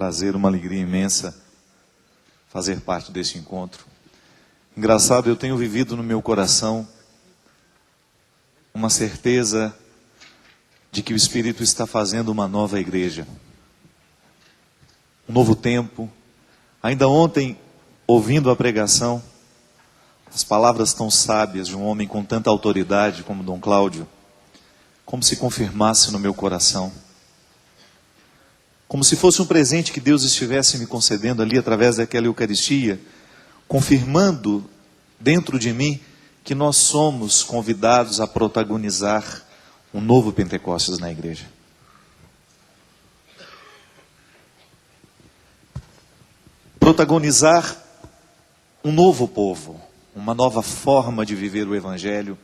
prazer, uma alegria imensa fazer parte deste encontro. Engraçado, eu tenho vivido no meu coração uma certeza de que o Espírito está fazendo uma nova igreja, um novo tempo. Ainda ontem, ouvindo a pregação, as palavras tão sábias de um homem com tanta autoridade como Dom Cláudio, como se confirmasse no meu coração, como se fosse um presente que Deus estivesse me concedendo ali através daquela Eucaristia, confirmando dentro de mim que nós somos convidados a protagonizar um novo Pentecostes na igreja. Protagonizar um novo povo, uma nova forma de viver o Evangelho,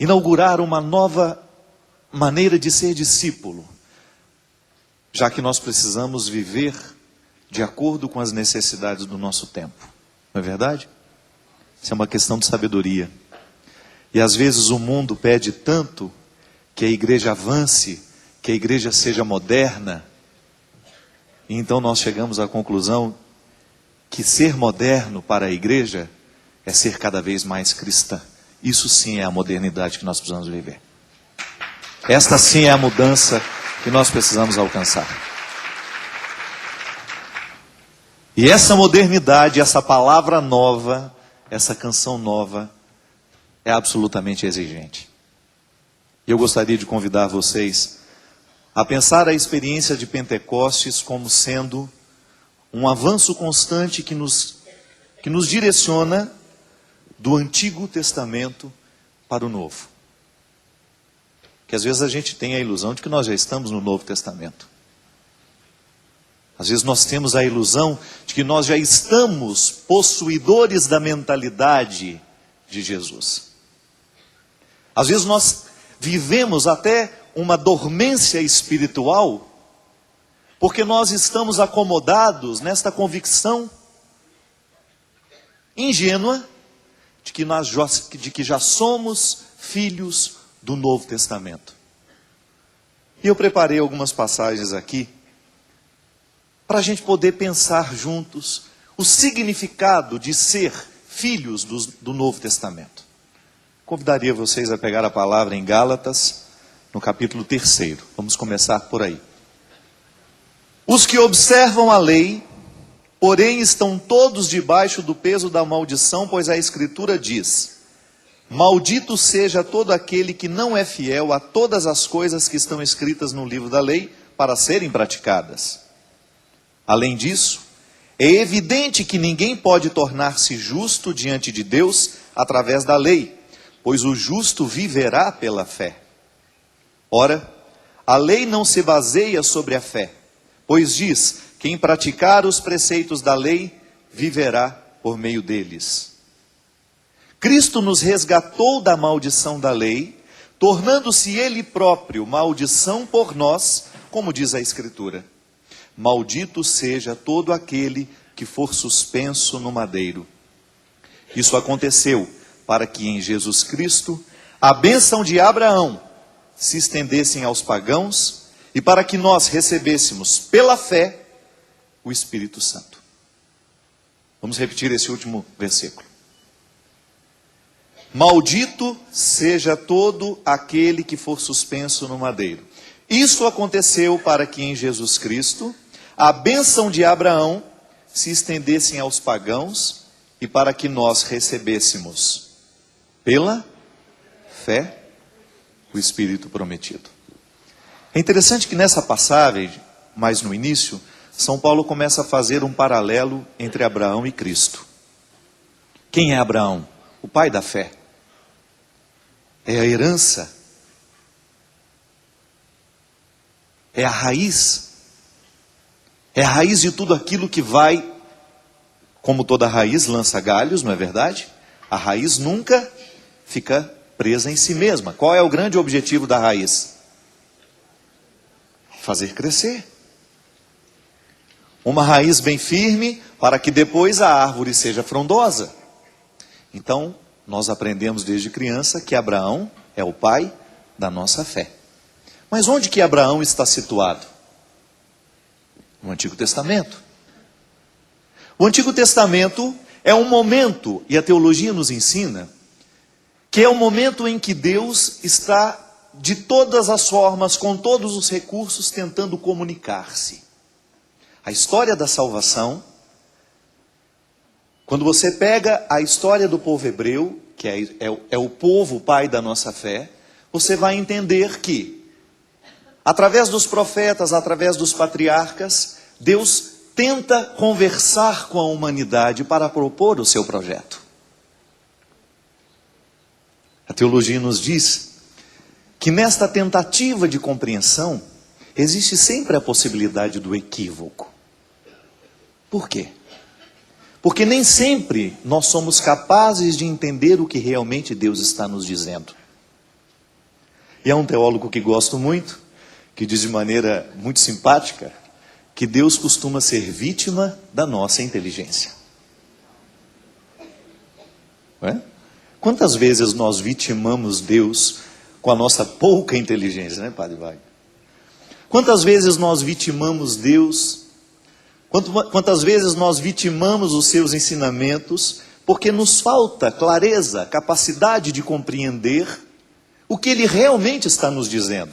inaugurar uma nova maneira de ser discípulo, já que nós precisamos viver de acordo com as necessidades do nosso tempo. Não é verdade? Isso é uma questão de sabedoria. E às vezes o mundo pede tanto que a igreja avance, que a igreja seja moderna. E então nós chegamos à conclusão que ser moderno para a igreja é ser cada vez mais cristã. Isso sim é a modernidade que nós precisamos viver. Esta sim é a mudança que nós precisamos alcançar. E essa modernidade, essa palavra nova, essa canção nova, é absolutamente exigente. Eu gostaria de convidar vocês a pensar a experiência de Pentecostes como sendo um avanço constante que nos direciona do Antigo Testamento para o Novo. Que às vezes a gente tem a ilusão de que nós já estamos no Novo Testamento. Às vezes nós temos a ilusão de que nós já estamos possuidores da mentalidade de Jesus. Às vezes nós vivemos até uma dormência espiritual, porque nós estamos acomodados nesta convicção ingênua de que já somos filhos do Novo Testamento. E eu preparei algumas passagens aqui para a gente poder pensar juntos o significado de ser filhos do Novo Testamento. Convidaria vocês a pegar a palavra em Gálatas, no capítulo 3. Vamos começar por aí. Os que observam a lei, porém estão todos debaixo do peso da maldição, pois a Escritura diz: maldito seja todo aquele que não é fiel a todas as coisas que estão escritas no livro da lei para serem praticadas. Além disso, é evidente que ninguém pode tornar-se justo diante de Deus através da lei, pois o justo viverá pela fé. Ora, a lei não se baseia sobre a fé, pois diz: quem praticar os preceitos da lei viverá por meio deles. Cristo nos resgatou da maldição da lei, tornando-se Ele próprio maldição por nós, como diz a Escritura: maldito seja todo aquele que for suspenso no madeiro. Isso aconteceu para que em Jesus Cristo a bênção de Abraão se estendesse aos pagãos e para que nós recebêssemos pela fé o Espírito Santo. Vamos repetir esse último versículo. Maldito seja todo aquele que for suspenso no madeiro. Isso aconteceu para que em Jesus Cristo a bênção de Abraão se estendesse aos pagãos e para que nós recebêssemos pela fé o Espírito prometido. É interessante que nessa passagem, mais no início, São Paulo começa a fazer um paralelo entre Abraão e Cristo. Quem é Abraão? O pai da fé. É a herança. É a raiz. É a raiz de tudo aquilo que vai, como toda raiz lança galhos, não é verdade? A raiz nunca fica presa em si mesma. Qual é o grande objetivo da raiz? Fazer crescer. Uma raiz bem firme para que depois a árvore seja frondosa. Então, nós aprendemos desde criança que Abraão é o pai da nossa fé. Mas onde que Abraão está situado? No Antigo Testamento. O Antigo Testamento é um momento, e a teologia nos ensina, que é o momento em que Deus está, de todas as formas, com todos os recursos, tentando comunicar-se. A história da salvação, quando você pega a história do povo hebreu, que é o povo pai da nossa fé, você vai entender que, através dos profetas, através dos patriarcas, Deus tenta conversar com a humanidade para propor o seu projeto. A teologia nos diz que nesta tentativa de compreensão, existe sempre a possibilidade do equívoco. Por quê? Porque nem sempre nós somos capazes de entender o que realmente Deus está nos dizendo. E há um teólogo que gosto muito, que diz de maneira muito simpática, que Deus costuma ser vítima da nossa inteligência. Não é? Quantas vezes nós vitimamos Deus com a nossa pouca inteligência, né, Padre Wagner? Quantas vezes nós vitimamos Deus, quantas vezes nós vitimamos os seus ensinamentos, porque nos falta clareza, capacidade de compreender o que Ele realmente está nos dizendo.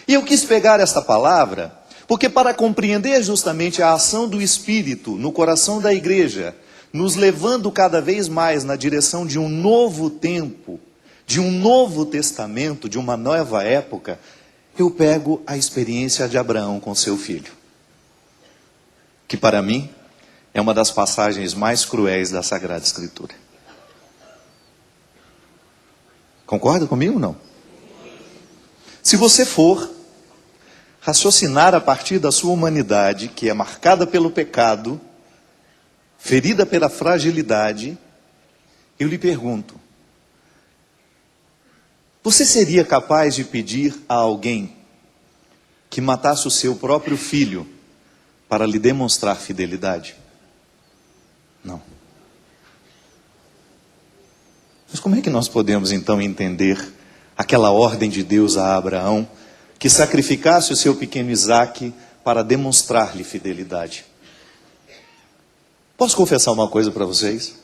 E eu quis pegar esta palavra, porque para compreender justamente a ação do Espírito no coração da igreja, nos levando cada vez mais na direção de um novo tempo, de um novo testamento, de uma nova época, eu pego a experiência de Abraão com seu filho, que para mim é uma das passagens mais cruéis da Sagrada Escritura. Concorda comigo ou não? Se você for raciocinar a partir da sua humanidade, que é marcada pelo pecado, ferida pela fragilidade, eu lhe pergunto, você seria capaz de pedir a alguém que matasse o seu próprio filho para lhe demonstrar fidelidade? Não. Mas como é que nós podemos então entender aquela ordem de Deus a Abraão, que sacrificasse o seu pequeno Isaque para demonstrar-lhe fidelidade? Posso confessar uma coisa para vocês?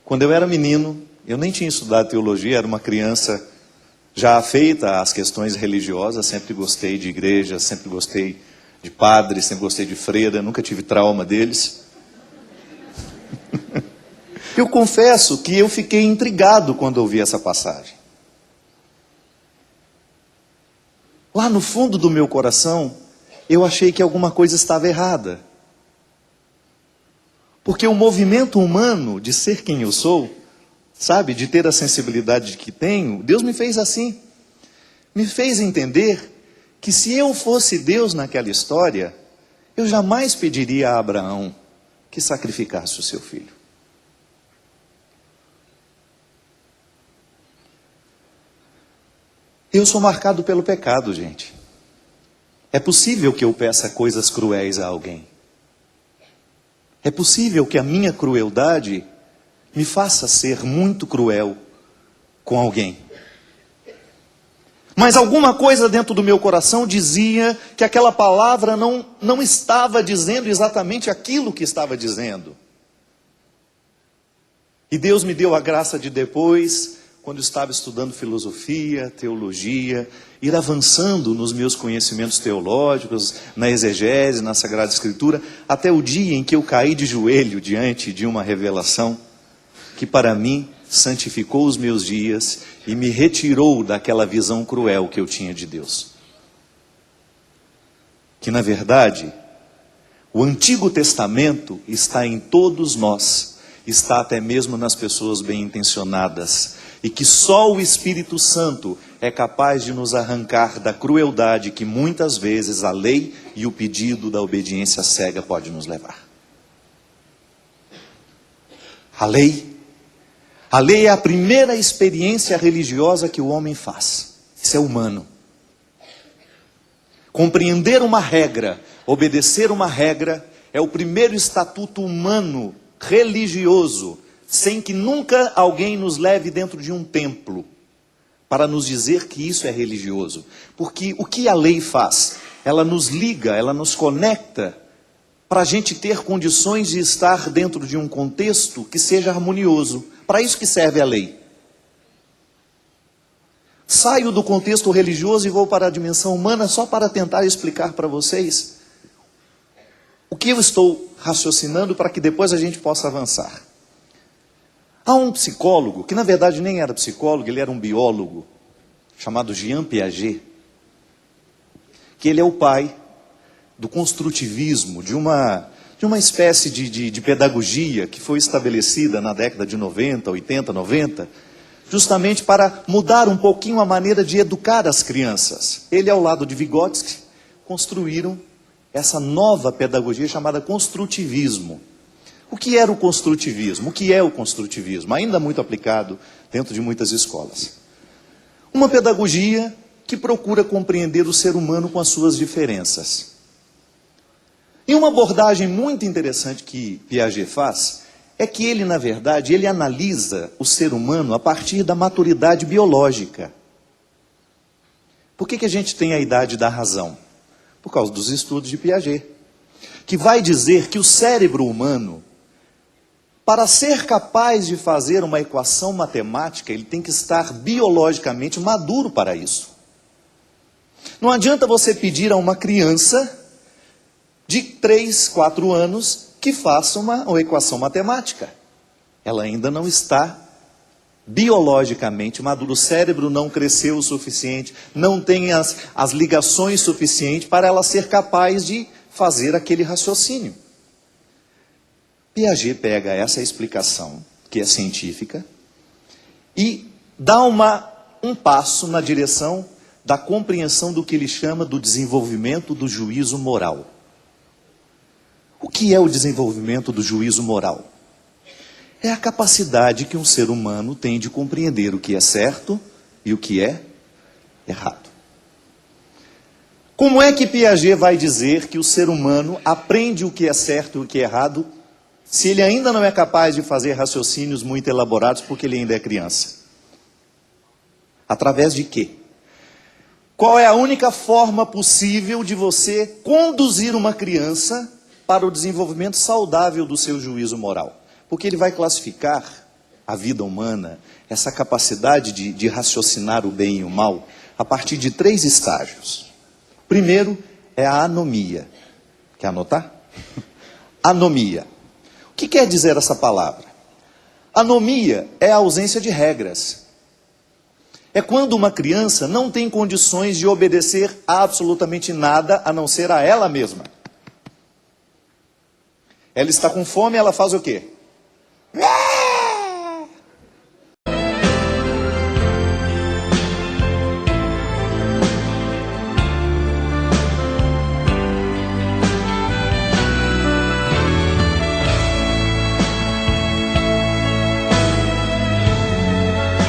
Quando eu era menino, eu nem tinha estudado teologia, era uma criança já afeita às questões religiosas, sempre gostei de igreja, sempre gostei de padres, sempre gostei de freira, nunca tive trauma deles. Eu confesso que eu fiquei intrigado quando ouvi essa passagem. Lá no fundo do meu coração, eu achei que alguma coisa estava errada. Porque o movimento humano de ser quem eu sou, sabe, de ter a sensibilidade que tenho, Deus me fez assim. Me fez entender que se eu fosse Deus naquela história, eu jamais pediria a Abraão que sacrificasse o seu filho. Eu sou marcado pelo pecado, gente. É possível que eu peça coisas cruéis a alguém. É possível que a minha crueldade me faça ser muito cruel com alguém. Mas alguma coisa dentro do meu coração dizia que aquela palavra não estava dizendo exatamente aquilo que estava dizendo. E Deus me deu a graça de depois, quando estava estudando filosofia, teologia, ir avançando nos meus conhecimentos teológicos, na exegese, na Sagrada Escritura, até o dia em que eu caí de joelho diante de uma revelação que para mim santificou os meus dias e me retirou daquela visão cruel que eu tinha de Deus. Que na verdade, o Antigo Testamento está em todos nós, está até mesmo nas pessoas bem-intencionadas, e que só o Espírito Santo é capaz de nos arrancar da crueldade que muitas vezes a lei e o pedido da obediência cega pode nos levar. A lei é a primeira experiência religiosa que o homem faz. Isso é humano. Compreender uma regra, obedecer uma regra, é o primeiro estatuto humano, religioso, sem que nunca alguém nos leve dentro de um templo para nos dizer que isso é religioso. Porque o que a lei faz? ela nos liga, ela nos conecta para a gente ter condições de estar dentro de um contexto que seja harmonioso. Para isso que serve a lei. Saio do contexto religioso e vou para a dimensão humana só para tentar explicar para vocês o que eu estou raciocinando para que depois a gente possa avançar. Há um psicólogo, que na verdade nem era psicólogo, ele era um biólogo, chamado Jean Piaget, que ele é o pai do construtivismo, de uma espécie de pedagogia que foi estabelecida na década de 90, 80, 90, justamente para mudar um pouquinho a maneira de educar as crianças. Ele, ao lado de Vygotsky, construíram essa nova pedagogia chamada construtivismo. O que era o construtivismo? O que é o construtivismo? Ainda muito aplicado dentro de muitas escolas. Uma pedagogia que procura compreender o ser humano com as suas diferenças. E uma abordagem muito interessante que Piaget faz é que ele, na verdade, ele analisa o ser humano a partir da maturidade biológica. Por que a gente tem a idade da razão? Por causa dos estudos de Piaget, que vai dizer que o cérebro humano, para ser capaz de fazer uma equação matemática, ele tem que estar biologicamente maduro para isso. Não adianta você pedir a uma criança de 3, 4 anos que faça uma equação matemática. Ela ainda não está biologicamente madura. O cérebro não cresceu o suficiente, não tem as ligações suficientes para ela ser capaz de fazer aquele raciocínio. Piaget pega essa explicação, que é científica, e dá um passo na direção da compreensão do que ele chama do desenvolvimento do juízo moral. O que é o desenvolvimento do juízo moral? É a capacidade que um ser humano tem de compreender o que é certo e o que é errado. Como é que Piaget vai dizer que o ser humano aprende o que é certo e o que é errado, se ele ainda não é capaz de fazer raciocínios muito elaborados porque ele ainda é criança? Através de quê? Qual é a única forma possível de você conduzir uma criança para o desenvolvimento saudável do seu juízo moral? Porque ele vai classificar a vida humana, essa capacidade de raciocinar o bem e o mal, a partir de 3 estágios. Primeiro é a anomia. Quer anotar? Anomia. O que quer dizer essa palavra? Anomia é a ausência de regras. É quando uma criança não tem condições de obedecer a absolutamente nada a não ser a ela mesma. Ela está com fome, ela faz o quê?